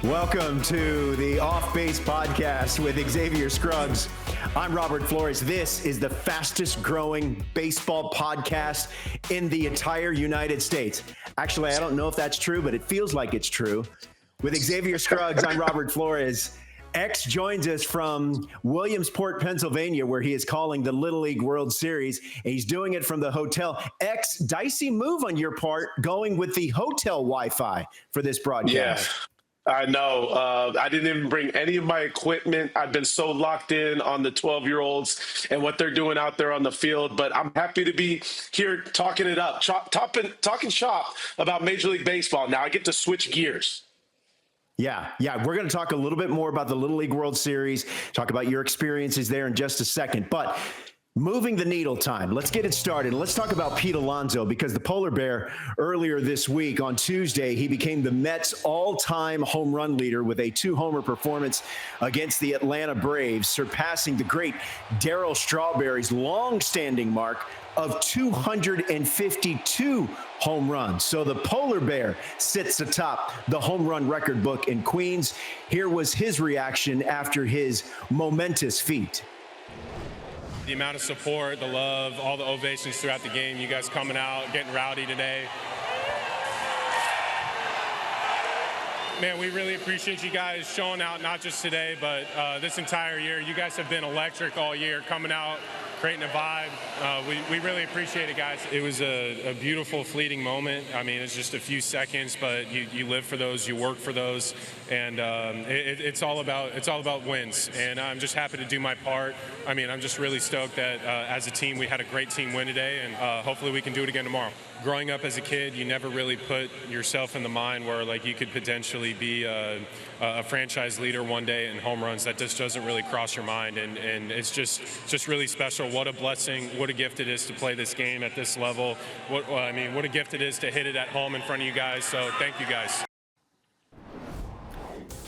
Welcome to the Off Base Podcast with Xavier Scruggs. I'm Robert Flores. This is the fastest growing baseball podcast in the entire United States. Actually, I don't know if that's true, but it feels like it's true. With Xavier Scruggs, I'm Robert Flores. X joins us from Williamsport, Pennsylvania, where he is calling the Little League World Series, and he's doing it from the hotel. X, dicey move on your part, going with the hotel Wi-Fi for this broadcast. Yeah. I know. I didn't even bring any of my equipment. I've been so locked in on the 12-year-olds and what they're doing out there on the field. But I'm happy to be here talking it up, talking shop about Major League Baseball. Now I get to switch gears. Yeah. We're going to talk a little bit more about the Little League World Series, talk about your experiences there in just a second. But moving the needle time. Let's get it started. Let's talk about Pete Alonso, because the Polar Bear earlier this week on Tuesday, he became the Mets all-time home run leader with a 2-homer performance against the Atlanta Braves, surpassing the great Darryl Strawberry's long-standing mark of 252 home runs. So the Polar Bear sits atop the home run record book in Queens. Here was his reaction after his momentous feat. The amount of support, the love, all the ovations throughout the game, you guys coming out, getting rowdy today. Man, we really appreciate you guys showing out, not just today, but this entire year. You guys have been electric all year, coming out, creating a vibe. We really appreciate it, guys. It was a beautiful, fleeting moment. I mean, it's just a few seconds, but you live for those, you work for those, and it's all about wins. And I'm just happy to do my part. I mean, I'm just really stoked that as a team, we had a great team win today, and hopefully we can do it again tomorrow. Growing up as a kid, you never really put yourself in the mind where like you could potentially be a franchise leader one day in home runs. That just doesn't really cross your mind, and it's just really special. What a blessing, what a gift it is to play this game at this level. What a gift it is to hit it at home in front of you guys. So thank you guys.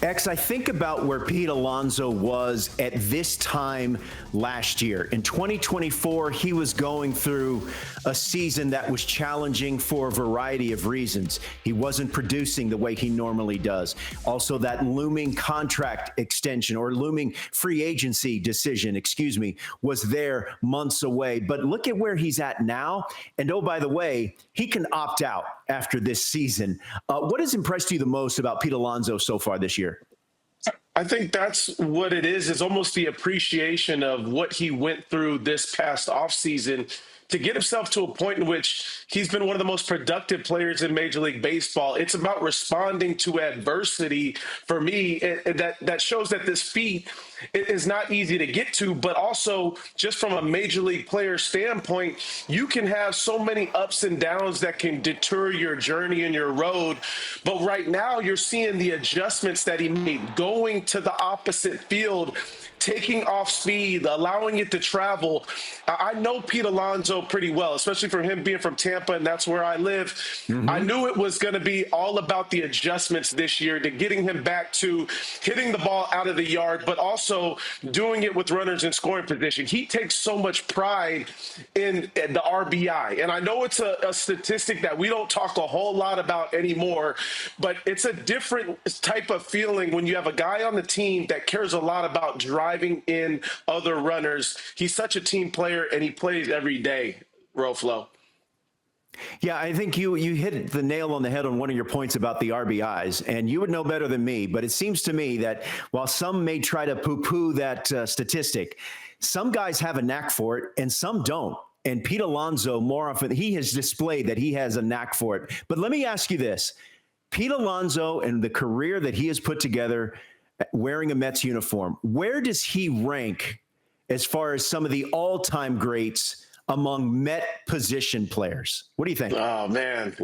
X, I think about where Pete Alonso was at this time last year. In 2024, he was going through a season that was challenging for a variety of reasons. He wasn't producing the way he normally does. Also, that looming contract extension or looming free agency decision, was there months away. But look at where he's at now. And oh, by the way, he can opt out after this season. What has impressed you the most about Pete Alonso so far this year? I think that's what it is almost the appreciation of what he went through this past offseason to get himself to a point in which he's been one of the most productive players in Major League Baseball. It's about responding to adversity for me. That shows that this feat is not easy to get to, but also just from a Major League player standpoint, you can have so many ups and downs that can deter your journey and your road. But right now you're seeing the adjustments that he made, going to the opposite field, taking off speed, allowing it to travel. I know Pete Alonso pretty well, especially for him being from Tampa, and that's where I live. Mm-hmm. I knew it was going to be all about the adjustments this year to getting him back to hitting the ball out of the yard, but also doing it with runners in scoring position. He takes so much pride in the RBI, and I know it's a statistic that we don't talk a whole lot about anymore, but it's a different type of feeling when you have a guy on the team that cares a lot about driving in other runners. He's such a team player, and he plays every day, Ro Flo. Yeah, I think you hit the nail on the head on one of your points about the RBIs, and you would know better than me, but it seems to me that while some may try to poo-poo that statistic, some guys have a knack for it and some don't. And Pete Alonso, more often, he has displayed that he has a knack for it. But let me ask you this. Pete Alonso and the career that he has put together wearing a Mets uniform, where does he rank as far as some of the all-time greats among Met position players? What do you think? Oh, man.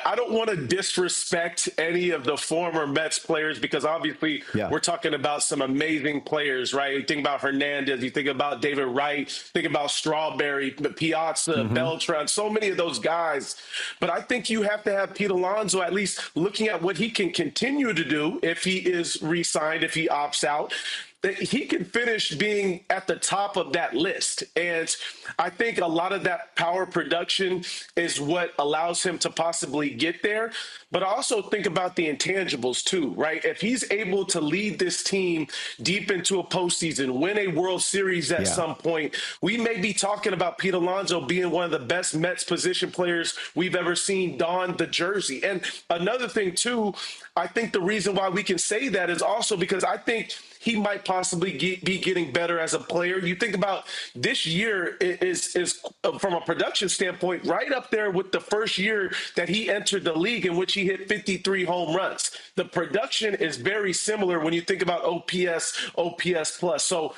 I don't want to disrespect any of the former Mets players because obviously we're talking about some amazing players, right? You think about Hernandez, you think about David Wright, think about Strawberry, Piazza, Beltran, so many of those guys. But I think you have to have Pete Alonso at least looking at what he can continue to do if he is re-signed, if he opts out. that he can finish being at the top of that list. And I think a lot of that power production is what allows him to possibly get there. But I also think about the intangibles too, right? If he's able to lead this team deep into a postseason, win a World Series at some point, we may be talking about Pete Alonso being one of the best Mets position players we've ever seen don the jersey. And another thing too, I think the reason why we can say that is also because I think he might possibly be getting better as a player. You think about this year is from a production standpoint right up there with the first year that he entered the league, in which he hit 53 home runs. The production is very similar when you think about OPS plus. So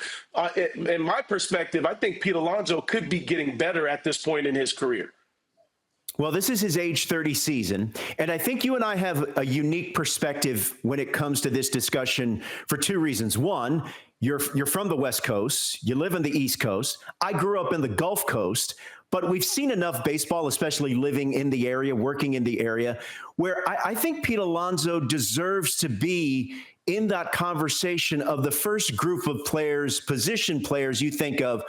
in my perspective, I think Pete Alonso could be getting better at this point in his career. Well, this is his age 30 season, and I think you and I have a unique perspective when it comes to this discussion for two reasons. One, you're from the West Coast, you live on the East Coast. I grew up in the Gulf Coast, but we've seen enough baseball, especially living in the area, working in the area, where I think Pete Alonso deserves to be in that conversation of the first group of players, position players you think of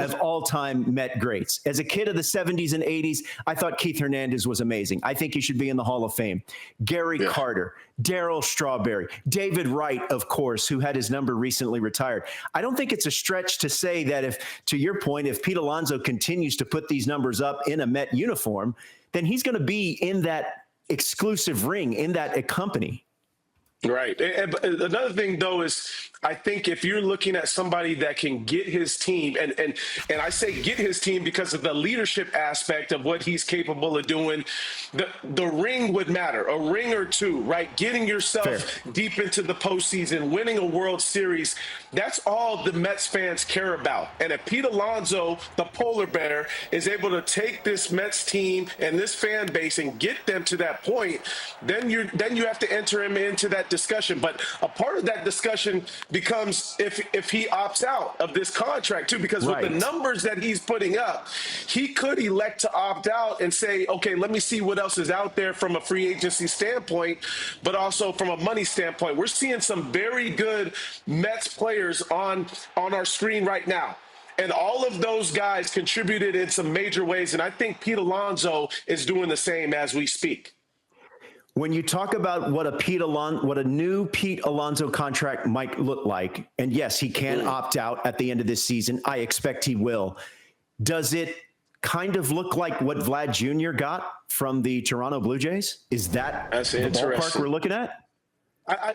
as all-time Met greats. As a kid of the 70s and 80s, I thought Keith Hernandez was amazing. I think he should be in the Hall of Fame. Gary Carter, Darryl Strawberry, David Wright, of course, who had his number recently retired. I don't think it's a stretch to say that if, to your point, if Pete Alonso continues to put these numbers up in a Met uniform, then he's going to be in that exclusive ring, in that company. Right. And another thing, though, is I think if you're looking at somebody that can get his team, and I say get his team because of the leadership aspect of what he's capable of doing, the ring would matter, a ring or two, right? Getting yourself deep into the postseason, winning a World Series, that's all the Mets fans care about. And if Pete Alonso, the polar bear, is able to take this Mets team and this fan base and get them to that point, then you have to enter him into that discussion. But a part of that discussion becomes if he opts out of this contract too, because with the numbers that he's putting up, he could elect to opt out and say, okay, let me see what else is out there from a free agency standpoint, but also from a money standpoint. We're seeing some very good Mets players on our screen right now. And all of those guys contributed in some major ways. And I think Pete Alonso is doing the same as we speak. When you talk about what a new Pete Alonso contract might look like, and yes, he can opt out at the end of this season. I expect he will. Does it kind of look like what Vlad Jr. got from the Toronto Blue Jays? Is that the ballpark we're looking at?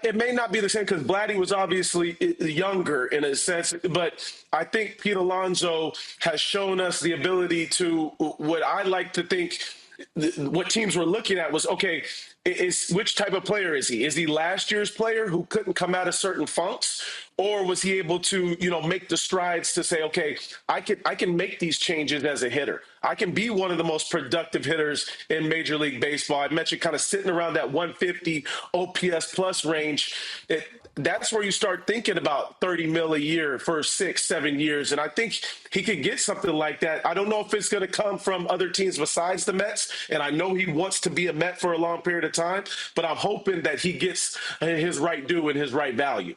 It may not be the same because Vladdy was obviously younger in a sense, but I think Pete Alonso has shown us the ability to, what I like to think, what teams were looking at was, okay, which type of player is he? Is he last year's player who couldn't come out of certain funks? Or was he able to, make the strides to say, okay, I can make these changes as a hitter. I can be one of the most productive hitters in Major League Baseball. I mentioned kind of sitting around that 150 OPS plus range. That's where you start thinking about $30 million a year for 6-7 years. And I think he could get something like that. I don't know if it's going to come from other teams besides the Mets. And I know he wants to be a Met for a long period of time, but I'm hoping that he gets his right due and his right value.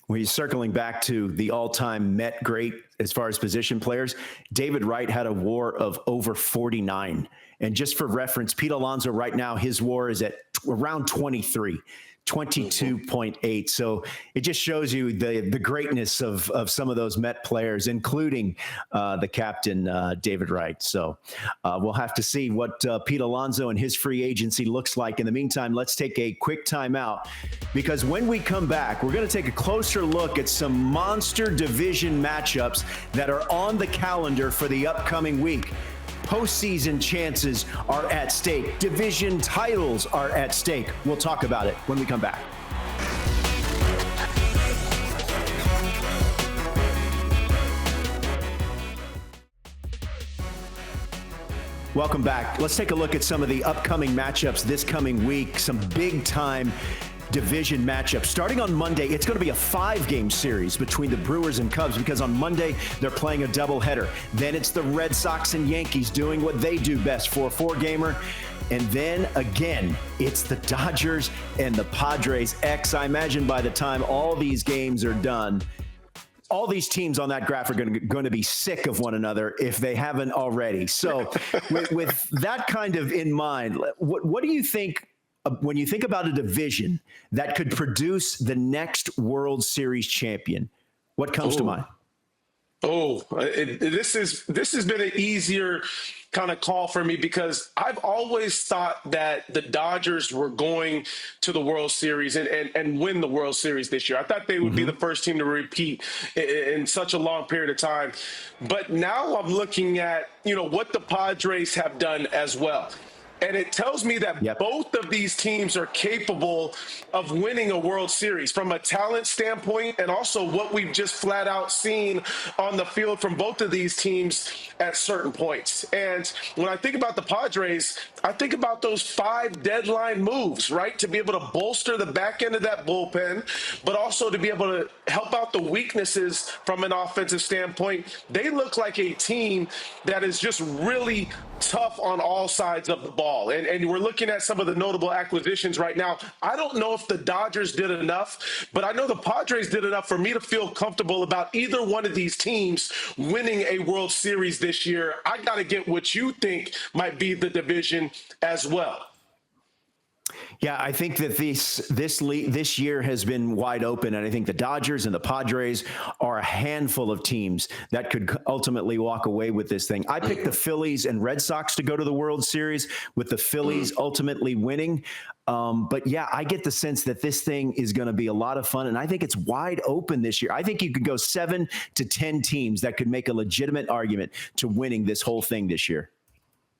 Well, he's circling back to the all-time Met great as far as position players. David Wright had a WAR of over 49. And just for reference, Pete Alonso right now, his WAR is at around 23. 22.8. So it just shows you the greatness of some of those Met players, including the captain, David Wright. So we'll have to see what Pete Alonso and his free agency looks like. In the meantime, let's take a quick timeout, because when we come back, we're going to take a closer look at some monster division matchups that are on the calendar for the upcoming week. Postseason chances are at stake. Division titles are at stake. We'll talk about it when we come back. Welcome back. Let's take a look at some of the upcoming matchups this coming week. Some big time division matchup. Starting on Monday, it's going to be a 5-game series between the Brewers and Cubs, because on Monday they're playing a doubleheader. Then it's the Red Sox and Yankees doing what they do best for a 4-gamer. And then again, it's the Dodgers and the Padres. X, I imagine by the time all these games are done, all these teams on that graph are going to be sick of one another if they haven't already. So with that kind of in mind, what do you think when you think about a division that could produce the next World Series champion? What comes to mind? This has been an easier kind of call for me because I've always thought that the Dodgers were going to the World Series and win the World Series this year. I thought they would be the first team to repeat in such a long period of time. But now I'm looking at, what the Padres have done as well. And it tells me that both of these teams are capable of winning a World Series from a talent standpoint and also what we've just flat out seen on the field from both of these teams at certain points. And when I think about the Padres, I think about those 5 deadline moves, right? To be able to bolster the back end of that bullpen, but also to be able to help out the weaknesses from an offensive standpoint. They look like a team that is just really tough on all sides of the ball. And we're looking at some of the notable acquisitions right now. I don't know if the Dodgers did enough, but I know the Padres did enough for me to feel comfortable about either one of these teams winning a World Series this year. I got to get what you think might be the division as well. Yeah, I think that this year has been wide open, and I think the Dodgers and the Padres are a handful of teams that could ultimately walk away with this thing. I picked the Phillies and Red Sox to go to the World Series, with the Phillies ultimately winning. But yeah, I get the sense that this thing is going to be a lot of fun, and I think it's wide open this year. I think you could go 7 to 10 teams that could make a legitimate argument to winning this whole thing this year.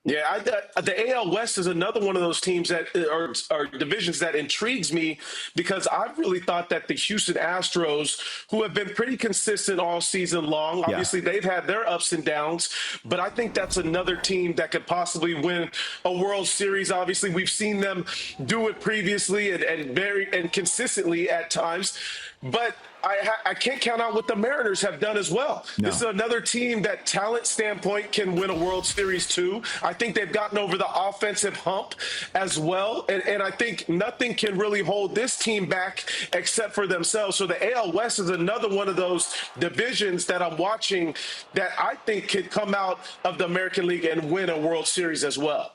Yeah, the AL West is another one of those teams that are divisions that intrigues me because I've really thought that the Houston Astros, who have been pretty consistent all season long, obviously they've had their ups and downs, but I think that's another team that could possibly win a World Series. Obviously, we've seen them do it previously and consistently at times, but I can't count out what the Mariners have done as well. No. This is another team that talent standpoint can win a World Series too. I think they've gotten over the offensive hump as well. And I think nothing can really hold this team back except for themselves. So the AL West is another one of those divisions that I'm watching that I think could come out of the American League and win a World Series as well.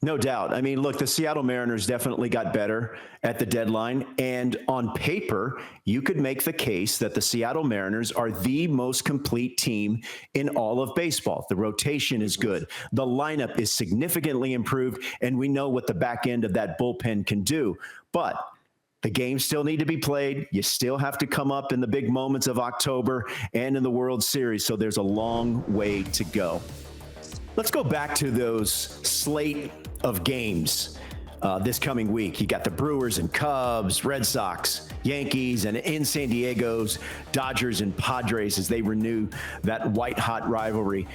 No doubt. I mean, look, the Seattle Mariners definitely got better at the deadline. And on paper, you could make the case that the Seattle Mariners are the most complete team in all of baseball. The rotation is good. The lineup is significantly improved. And we know what the back end of that bullpen can do. But the games still need to be played. You still have to come up in the big moments of October and in the World Series. So there's a long way to go. Let's go back to those slate of games this coming week. You got the Brewers and Cubs, Red Sox, Yankees, and in San Diego's Dodgers and Padres as they renew that white-hot rivalry.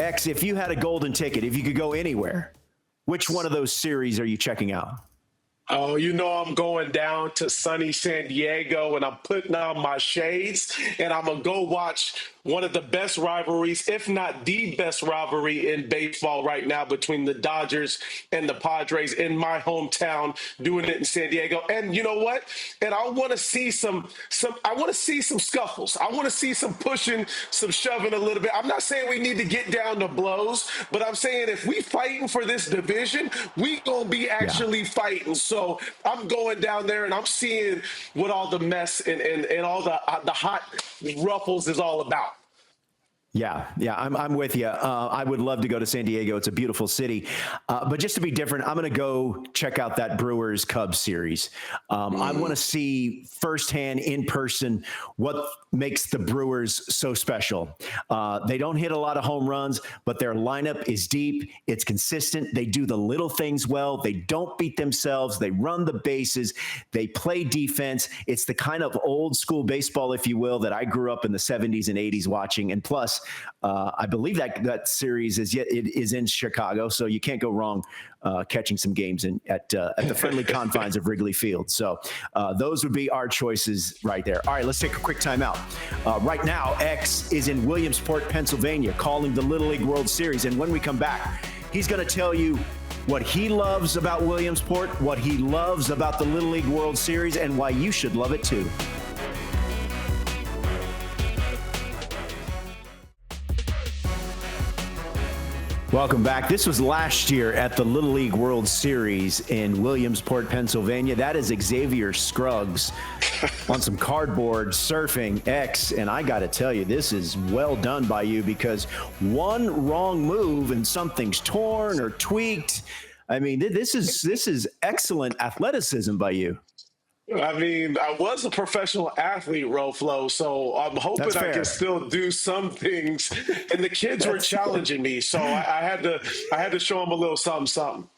X, if you had a golden ticket, if you could go anywhere, which one of those series are you checking out? Oh, I'm going down to sunny San Diego, and I'm putting on my shades, and I'm going to go watch one of the best rivalries, if not the best rivalry in baseball right now between the Dodgers and the Padres in my hometown, doing it in San Diego. And you know what? And I want to see some scuffles. I want to see some pushing, some shoving a little bit. I'm not saying we need to get down to blows, but I'm saying if we fighting for this division, we going to be actually fighting. So I'm going down there and I'm seeing what all the mess and all the hot ruffles is all about. Yeah, I'm with you. I would love to go to San Diego. It's a beautiful city. But just to be different, I'm going to go check out that Brewers Cubs series. I want to see firsthand, in person, what makes the Brewers so special. They don't hit a lot of home runs, but their lineup is deep. It's consistent. They do the little things well. They don't beat themselves. They run the bases. They play defense. It's the kind of old school baseball, if you will, that I grew up in the 70s and 80s watching. And plus, I believe that series is in Chicago, so you can't go wrong catching some games at the friendly confines of Wrigley Field. So those would be our choices right there. All right, let's take a quick timeout. Right now, X is in Williamsport, Pennsylvania, calling the Little League World Series. And when we come back, he's going to tell you what he loves about Williamsport, what he loves about the Little League World Series, and why you should love it too. Welcome back. This was last year at the Little League World Series in Williamsport, Pennsylvania. That is Xavier Scruggs on some cardboard surfing X. And I got to tell you, this is well done by you, because one wrong move and something's torn or tweaked. I mean, this is excellent athleticism by you. I mean, I was a professional athlete, Ro Flo, so I'm hoping I can still do some things. And the kids were challenging me, so I had to show them a little something.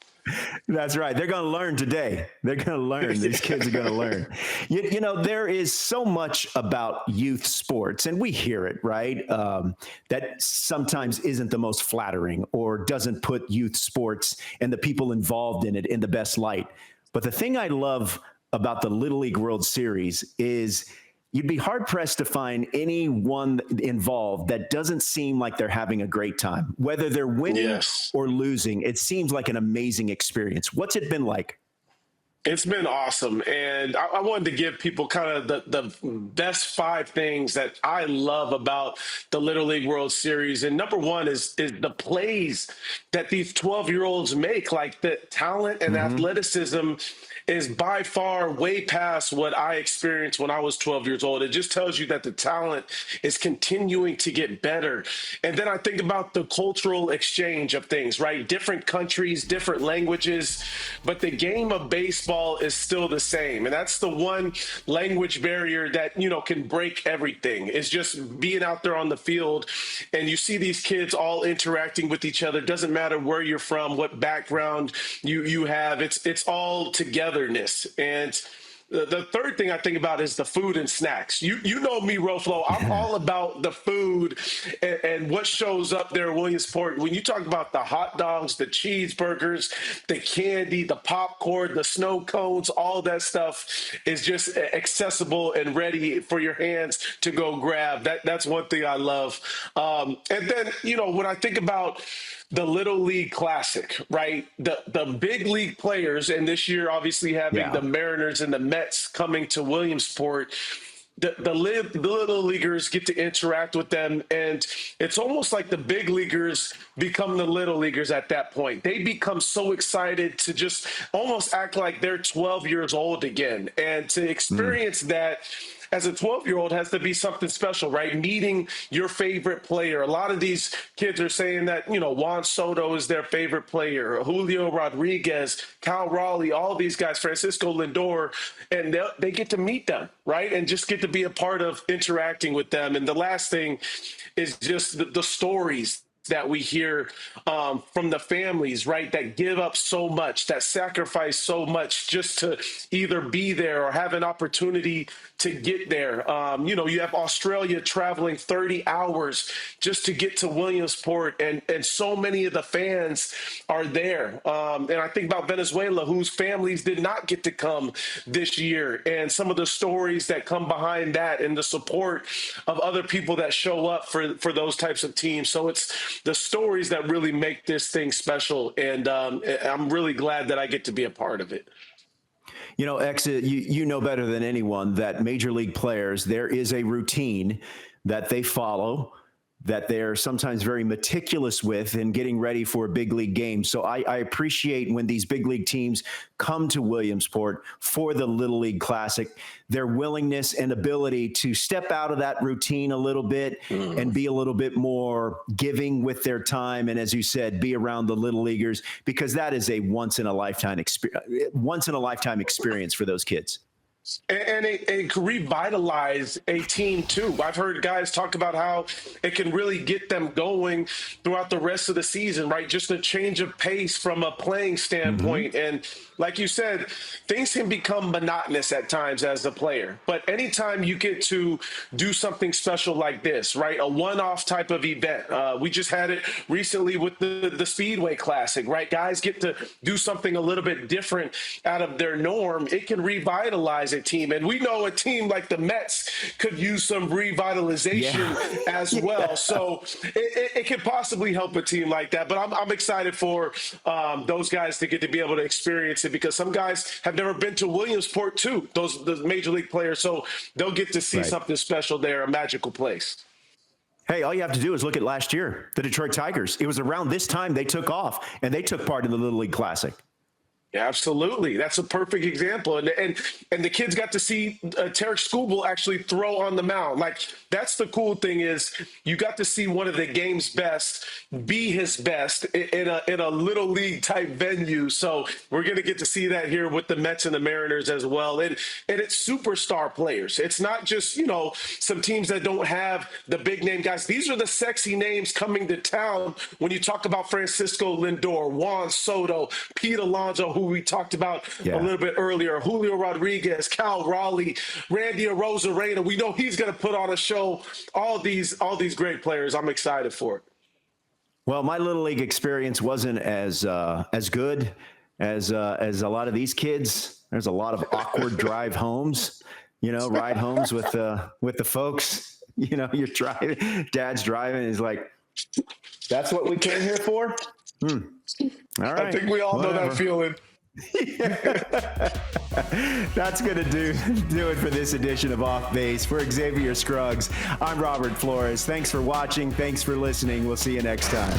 That's right. They're going to learn today. They're going to learn. These kids are going to learn. You know, there is so much about youth sports, and we hear it, right? That sometimes isn't the most flattering or doesn't put youth sports and the people involved in it in the best light. But the thing I love about the Little League World Series is you'd be hard-pressed to find anyone involved that doesn't seem like they're having a great time. Whether they're winning or losing, it seems like an amazing experience. What's it been like? It's been awesome. And I wanted to give people kind of the best 5 things that I love about the Little League World Series. And number one is the plays that these 12-year-olds make. Like, the talent and athleticism is by far way past what I experienced when I was 12 years old. It just tells you that the talent is continuing to get better. And then I think about the cultural exchange of things, right? Different countries, different languages, but the game of baseball is still the same. And that's the one language barrier that, you know, can break everything. It's just being out there on the field, and you see these kids all interacting with each other. Doesn't matter where you're from, what background you have. It's all togetherness. And the third thing I think about is the food and snacks. You know me, Ro Flo. I'm all about the food and what shows up there in Williamsport. When you talk about the hot dogs, the cheeseburgers, the candy, the popcorn, the snow cones, all that stuff is just accessible and ready for your hands to go grab. That's one thing I love. And then, you know, when I think about the Little League Classic, right? The big league players, and this year obviously having the Mariners and the Mets coming to Williamsport, the little leaguers get to interact with them, and it's almost like the big leaguers become the little leaguers at that point. They become so excited to just almost act like they're 12 years old again, and to experience that as a 12-year-old has to be something special, right? Meeting your favorite player. A lot of these kids are saying that, you know, Juan Soto is their favorite player, Julio Rodriguez, Cal Raleigh, all these guys, Francisco Lindor, and they get to meet them, right? And just get to be a part of interacting with them. And the last thing is just the stories that we hear from the families, right, that give up so much, that sacrifice so much just to either be there or have an opportunity to get there. You know, you have Australia traveling 30 hours just to get to Williamsport, and so many of the fans are there. And I think about Venezuela, whose families did not get to come this year, and some of the stories that come behind that, and the support of other people that show up for those types of teams. So it's the stories that really make this thing special, and I'm really glad that I get to be a part of it. You know, X, you know better than anyone that major league players, there is a routine that they follow, that they're sometimes very meticulous with in getting ready for a big league game. So I appreciate when these big league teams come to Williamsport for the Little League Classic, their willingness and ability to step out of that routine a little bit and be a little bit more giving with their time. And as you said, be around the little leaguers, because that is a once in a lifetime experience for those kids. And it can revitalize a team too. I've heard guys talk about how it can really get them going throughout the rest of the season, right? Just a change of pace from a playing standpoint. And like you said, things can become monotonous at times as a player. But anytime you get to do something special like this, right? A one-off type of event. We just had it recently with the Speedway Classic, right? Guys get to do something a little bit different out of their norm. It can revitalize Isaac team. And we know a team like the Mets could use some revitalization as well. So it could possibly help a team like that. But I'm excited for those guys to get to be able to experience it, because some guys have never been to Williamsport too, the major league players. So they'll get to see something special there, a magical place. Hey, all you have to do is look at last year, the Detroit Tigers. It was around this time they took off, and they took part in the Little League Classic. Yeah, absolutely. That's a perfect example. And the kids got to see Tarek Skubal actually throw on the mound. Like, that's the cool thing, is you got to see one of the game's best be his best in a little league type venue. So we're going to get to see that here with the Mets and the Mariners as well. And it's superstar players. It's not just, some teams that don't have the big name guys. These are the sexy names coming to town when you talk about Francisco Lindor, Juan Soto, Pete Alonso, who we talked about a little bit earlier, Julio Rodriguez, Cal Raleigh, Randy Arozarena. We know he's going to put on a show. All these great players. I'm excited for it. Well, my Little League experience wasn't as good as a lot of these kids. There's a lot of awkward drive homes, ride homes with the folks. You're driving, dad's driving. He's like, "That's what we came here for." All right. I think we all know that feeling. That's going to do it for this edition of Off Base. For Xavier Scruggs, I'm Robert Flores. Thanks for watching. Thanks for listening. We'll see you next time.